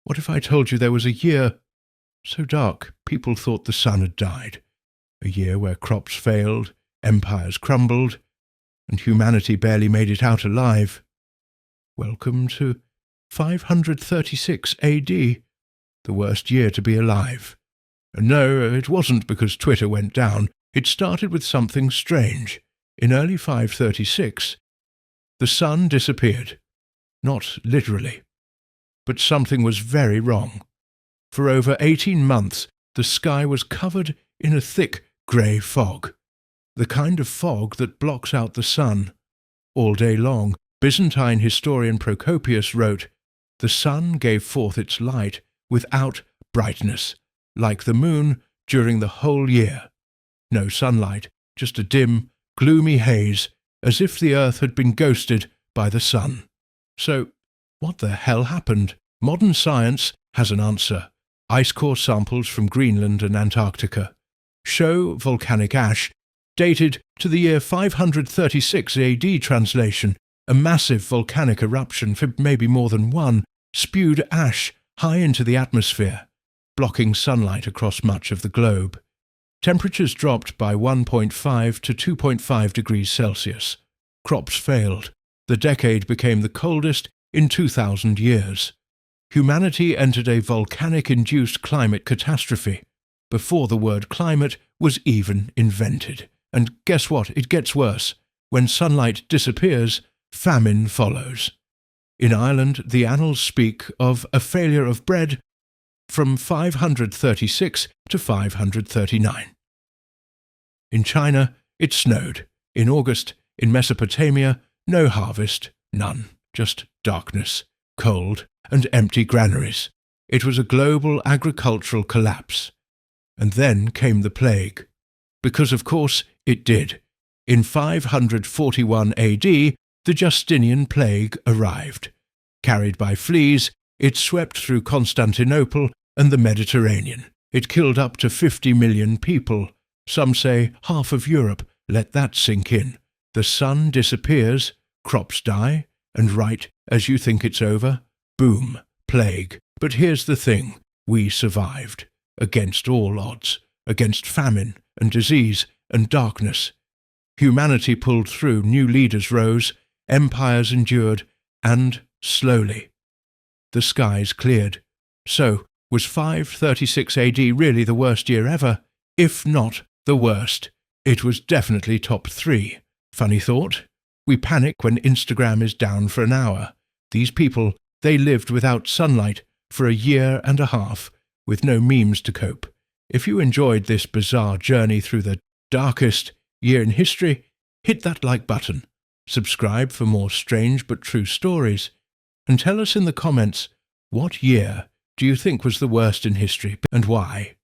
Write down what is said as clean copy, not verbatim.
What if I told you there was a year so dark people thought the sun had died? A year where crops failed, empires crumbled, and humanity barely made it out alive. Welcome to 536 AD, the worst year to be alive. And no, it wasn't because Twitter went down. It started with something strange. In early 536, the sun disappeared. Not literally. But something was very wrong. For over 18 months, the sky was covered in a thick grey fog. The kind of fog that blocks out the sun. All day long, Byzantine historian Procopius wrote, "The sun gave forth its light without brightness, like the moon during the whole year. No sunlight, just a dim, gloomy haze, as if the earth had been ghosted by the sun." So, what the hell happened? Modern science has an answer. Ice core samples from Greenland and Antarctica show volcanic ash, dated to the year 536 AD translation. A massive volcanic eruption, for maybe more than one, spewed ash high into the atmosphere, blocking sunlight across much of the globe. Temperatures dropped by 1.5 to 2.5 degrees Celsius. Crops failed. The decade became the coldest in 2,000 years. Humanity entered a volcanic-induced climate catastrophe before the word climate was even invented. And guess what? It gets worse. When sunlight disappears, famine follows. In Ireland, the annals speak of a failure of bread from 536 to 539. In China, it snowed. In August, in Mesopotamia, no harvest, none, just darkness, cold, and empty granaries. It was a global agricultural collapse. And then came the plague. Because, of course, it did. In 541 AD, the Justinian plague arrived. Carried by fleas, it swept through Constantinople and the Mediterranean. It killed up to 50 million people. Some say half of Europe. Let that sink in. The sun disappears, crops die, and right as you think it's over, boom, plague. But here's the thing, we survived. Against all odds, against famine and disease and darkness. Humanity pulled through, new leaders rose, empires endured, and, slowly, the skies cleared. So, was 536 AD really the worst year ever? If not the worst, it was definitely top 3. Funny thought? We panic when Instagram is down for an hour. These people, they lived without sunlight for a year and a half, with no memes to cope. If you enjoyed this bizarre journey through the darkest year in history, hit that like button. Subscribe for more strange but true stories. And tell us in the comments, what year do you think was the worst in history and why?